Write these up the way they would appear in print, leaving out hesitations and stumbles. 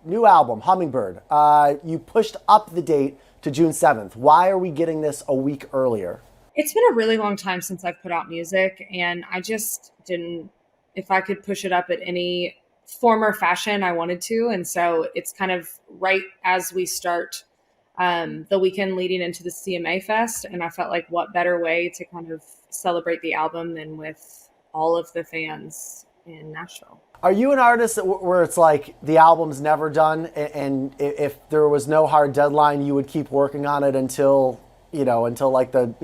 new album, Hummingbird. You pushed up the date to June 7th. Why are we getting this a week earlier? It's been a really long time since I've put out music, and I just didn't, if I could push it up at any form or fashion, I wanted to. And so it's kind of right as we start the weekend leading into the CMA Fest. And I felt like what better way to kind of celebrate the album than with all of the fans in Nashville. Are you an artist where it's like the album's never done, and if there was no hard deadline, you would keep working on it until, until like the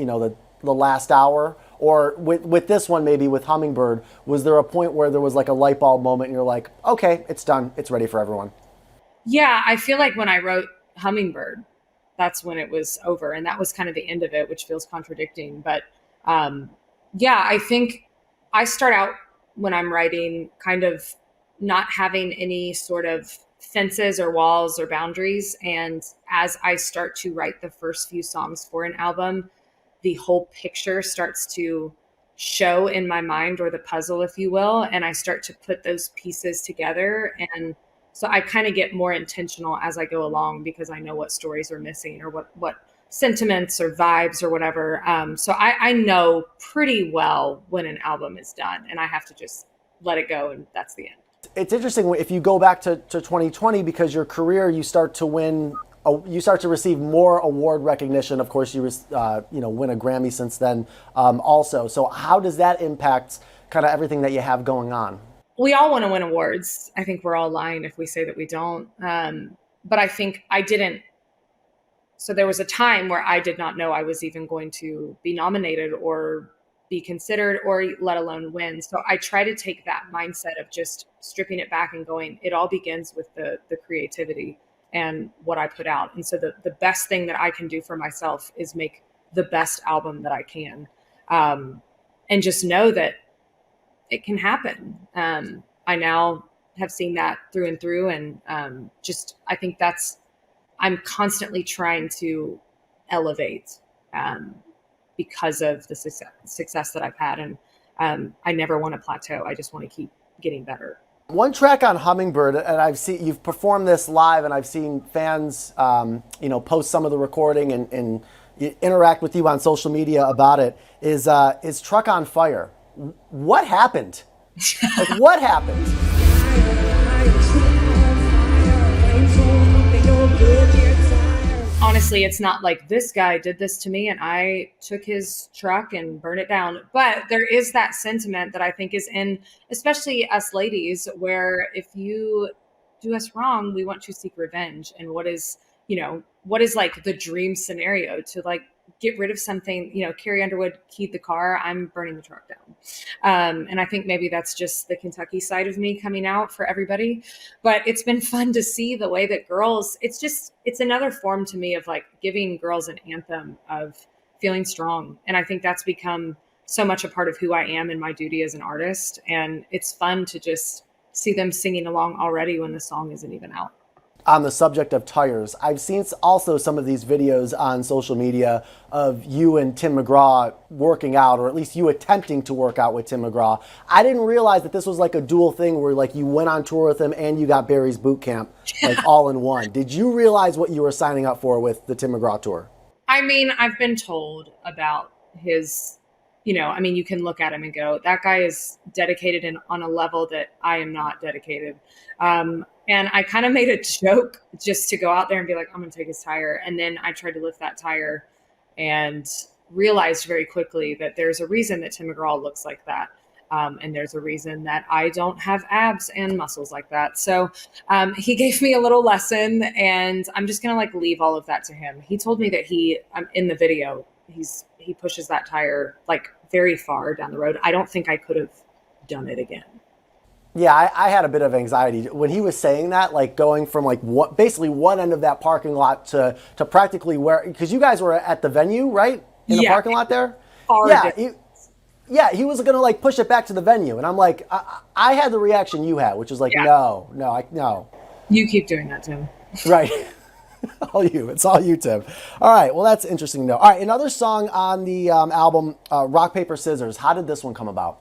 last hour? Or with this one, maybe with Hummingbird, was there a point where there was like a light bulb moment and you're like, okay, it's done, it's ready for everyone? Yeah, I feel like when I wrote Hummingbird, that's when it was over. And that was kind of the end of it, which feels contradicting. But yeah, I think I start out when I'm writing kind of not having any sort of fences or walls or boundaries. And as I start to write the first few songs for an album, the whole picture starts to show in my mind, or the puzzle, if you will. And I start to put those pieces together. And so I kind of get more intentional as I go along because I know what stories are missing or what sentiments or vibes or whatever. So I know pretty well when an album is done, and I have to just let it go, and that's the end. It's interesting if you go back to 2020, because your career, you start to receive more award recognition. Of course, you win a Grammy since then also. So how does that impact kind of everything that you have going on? We all want to win awards. I think we're all lying if we say that we don't. But I think I didn't. So there was a time where I did not know I was even going to be nominated or be considered, or let alone win. So I try to take that mindset of just stripping it back and going, it all begins with the creativity and what I put out. And so the best thing that I can do for myself is make the best album that I can. And just know that it can happen. I now have seen that through and through. And I think I'm constantly trying to elevate because of the success that I've had. And I never want to plateau. I just want to keep getting better. One track on Hummingbird, and I've seen you've performed this live, and I've seen fans, post some of the recording and interact with you on social media about it. Is "Truck on Fire"? What happened? Like, what happened? Honestly, it's not like this guy did this to me and I took his truck and burned it down. But there is that sentiment that I think is in, especially us ladies, where if you do us wrong, we want to seek revenge. And what is like the dream scenario to like get rid of something? Carrie Underwood keyed the car, I'm burning the truck down. And I think maybe that's just the Kentucky side of me coming out for everybody. But it's been fun to see the way that girls, it's another form to me of like giving girls an anthem of feeling strong. And I think that's become so much a part of who I am and my duty as an artist. And it's fun to just see them singing along already when the song isn't even out. On the subject of tires, I've seen also some of these videos on social media of you and Tim McGraw working out, or at least you attempting to work out with Tim McGraw. I didn't realize that this was like a dual thing where like you went on tour with him and you got Barry's boot camp like all in one. Did you realize what you were signing up for with the Tim McGraw tour? I mean, I've been told about his, you can look at him and go, that guy is dedicated on a level that I am not dedicated. And I kind of made a joke just to go out there and be like, I'm going to take his tire. And then I tried to lift that tire and realized very quickly that there's a reason that Tim McGraw looks like that. And there's a reason that I don't have abs and muscles like that. So he gave me a little lesson, and I'm just going to like leave all of that to him. He told me that in the video, he pushes that tire like very far down the road. I don't think I could have done it again. Yeah, I had a bit of anxiety when he was saying that, like going from like basically one end of that parking lot to practically where, because you guys were at the venue, right? In the parking lot there? He was going to like push it back to the venue. And I'm like, I had the reaction you had, which was like, no. You keep doing that, Tim. Right. It's all you, Tim. All right. Well, that's interesting to know. All right. Another song on the album, Rock, Paper, Scissors. How did this one come about?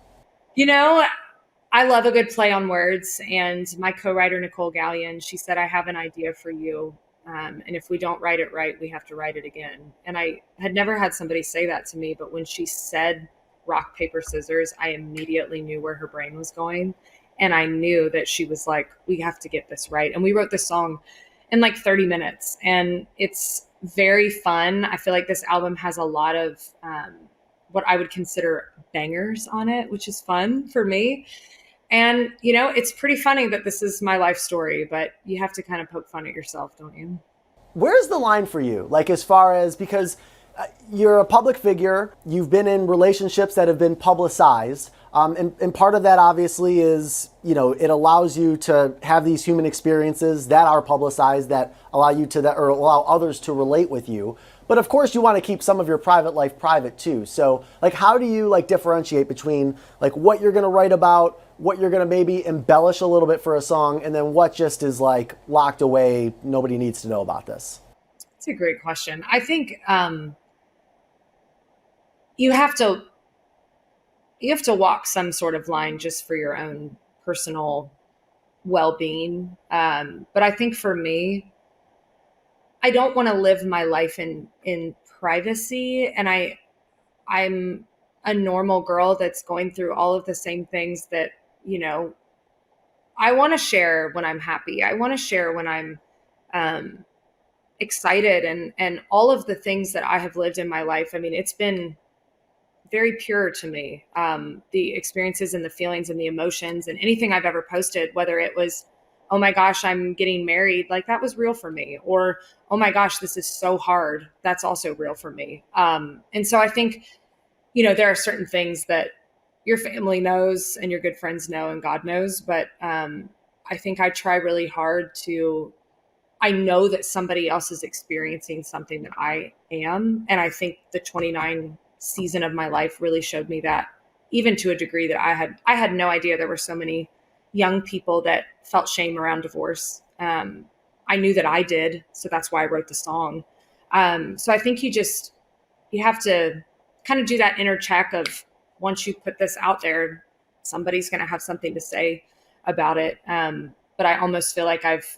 I love a good play on words. And my co-writer, Nicole Gallion, she said, I have an idea for you. And if we don't write it right, we have to write it again. And I had never had somebody say that to me, but when she said rock, paper, scissors, I immediately knew where her brain was going. And I knew that she was like, we have to get this right. And we wrote this song in like 30 minutes. And it's very fun. I feel like this album has a lot of what I would consider bangers on it, which is fun for me. And, you know, it's pretty funny that this is my life story, but you have to kind of poke fun at yourself, don't you? Where's the line for you? Like, as far as, because you're a public figure, you've been in relationships that have been publicized. And part of that obviously is, you know, it allows you to have these human experiences that are publicized that allow you to, that, or allow others to relate with you. But of course you want to keep some of your private life private too. So like, how do you like differentiate between like what you're going to write about, what you're going to maybe embellish a little bit for a song, and then what just is like locked away, nobody needs to know about this? It's a great question. I think you have to walk some sort of line just for your own personal well-being. But I think for me, I don't want to live my life in privacy. And I'm a normal girl that's going through all of the same things that, you know, I want to share when I'm happy. I want to share when I'm excited, and all of the things that I have lived in my life. I mean, it's been very pure to me. The experiences and the feelings and the emotions and anything I've ever posted, whether it was, oh my gosh, I'm getting married, like that was real for me. Or, oh my gosh, this is so hard. That's also real for me. And so I think, you know, there are certain things that your family knows and your good friends know and God knows. But I think I try really hard I know that somebody else is experiencing something that I am. And I think the 29 season of my life really showed me that, even to a degree that I had no idea there were so many young people that felt shame around divorce. I knew that I did, so that's why I wrote the song. So I think you have to kind of do that inner check of, once you put this out there, somebody's going to have something to say about it. But I almost feel like I've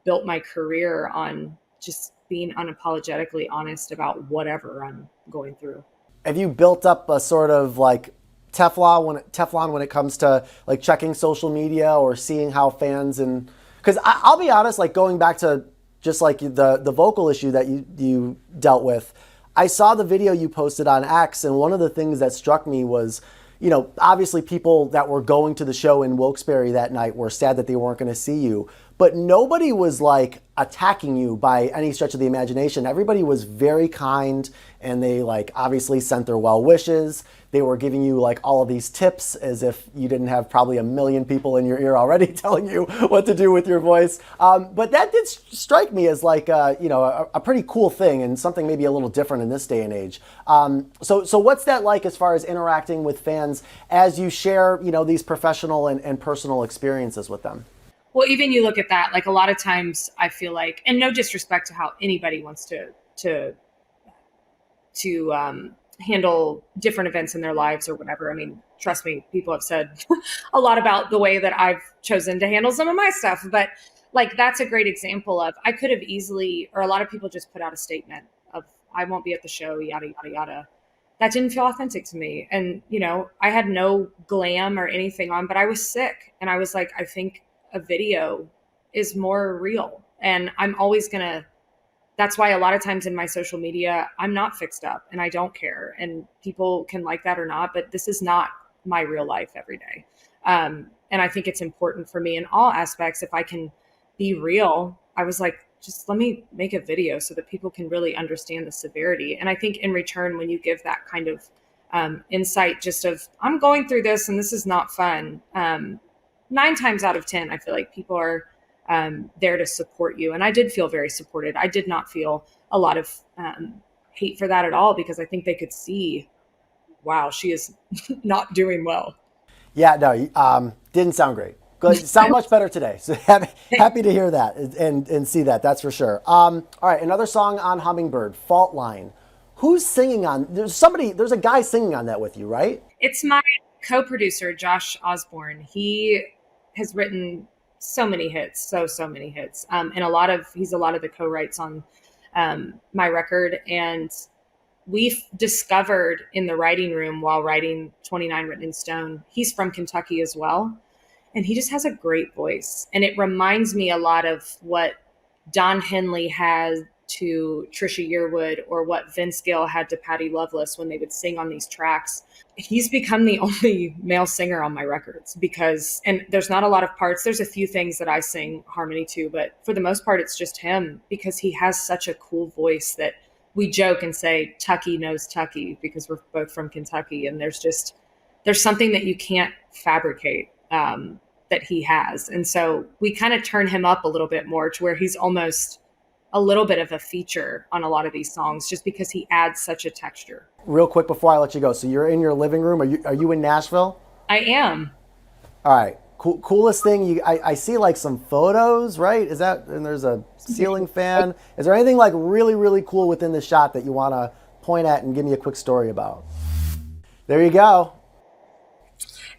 built my career on just being unapologetically honest about whatever I'm going through. Have you built up a sort of like Teflon when it comes to like checking social media or seeing how fans, and because I'll be honest, like going back to just like the vocal issue that you dealt with, I saw the video you posted on X, and one of the things that struck me was, you know, obviously people that were going to the show in Wilkes-Barre that night were sad that they weren't going to see you, but nobody was like attacking you by any stretch of the imagination. Everybody was very kind, and they like obviously sent their well wishes. They were giving you like all of these tips as if you didn't have probably a million people in your ear already telling you what to do with your voice. But that did strike me as like, you know, a pretty cool thing, and something maybe a little different in this day and age. So what's that like as far as interacting with fans as you share, you know, these professional and personal experiences with them? Well, even you look at that, like a lot of times I feel like, and no disrespect to how anybody wants to handle different events in their lives or whatever. I mean, trust me, people have said a lot about the way that I've chosen to handle some of my stuff, but like, that's a great example of, I could have easily, or a lot of people just put out a statement of, I won't be at the show, yada, yada, yada. That didn't feel authentic to me. And, you know, I had no glam or anything on, but I was sick. And I was like, I think a video is more real. And I'm always that's why a lot of times in my social media, I'm not fixed up and I don't care. And people can like that or not, but this is not my real life every day. And I think it's important for me in all aspects. If I can be real, I was like, just let me make a video so that people can really understand the severity. And I think in return, when you give that kind of insight, just of, I'm going through this and this is not fun, 9 times out of 10, I feel like people are there to support you. And I did feel very supported. I did not feel a lot of hate for that at all, because I think they could see, wow, she is not doing well. Yeah, no, didn't sound great. Good. Sound much better today. So happy to hear that and see that. That's for sure. All right, another song on Hummingbird, Fault Line. Who's singing on? There's a guy singing on that with you, right? It's my co-producer, Josh Osborne, he has written so many hits, so many hits. And he's a lot of the co-writes on my record. And we've discovered in the writing room while writing 29 Written in Stone, he's from Kentucky as well. And he just has a great voice. And it reminds me a lot of what Don Henley had to Trisha Yearwood, or what Vince Gill had to Patty Loveless when they would sing on these tracks. He's become the only male singer on my records and there's not a lot of parts. There's a few things that I sing harmony to, but for the most part, it's just him, because he has such a cool voice that we joke and say Tucky knows Tucky, because we're both from Kentucky. And there's something that you can't fabricate that he has. And so we kind of turn him up a little bit more to where he's almost a little bit of a feature on a lot of these songs, just because he adds such a texture. Real quick before I let you go, so you're in your living room. Are you in Nashville? I am. All right. Coolest thing, I see like some photos, right? And there's a ceiling fan. Is there anything like really, really cool within the shot that you want to point at and give me a quick story about? There you go.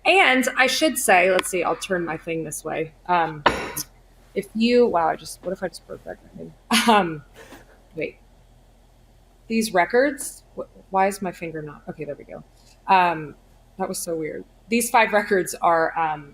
And I should say, let's see, I'll turn my thing this way. What if I just broke that? Wait. These records, why is my finger not? Okay, there we go. That was so weird. These 5 records are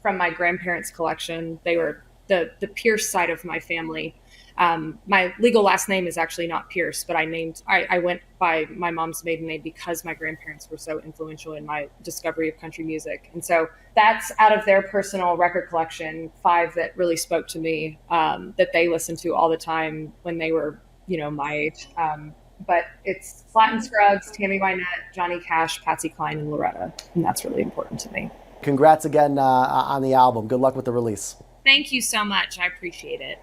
from my grandparents' collection. They were the Pearce side of my family. My legal last name is actually not Pearce, but I went by my mom's maiden name because my grandparents were so influential in my discovery of country music. And so that's out of their personal record collection, 5 that really spoke to me, that they listened to all the time when they were, my age. But it's Flatt and Scruggs, Tammy Wynette, Johnny Cash, Patsy Cline, and Loretta. And that's really important to me. Congrats again on the album. Good luck with the release. Thank you so much. I appreciate it.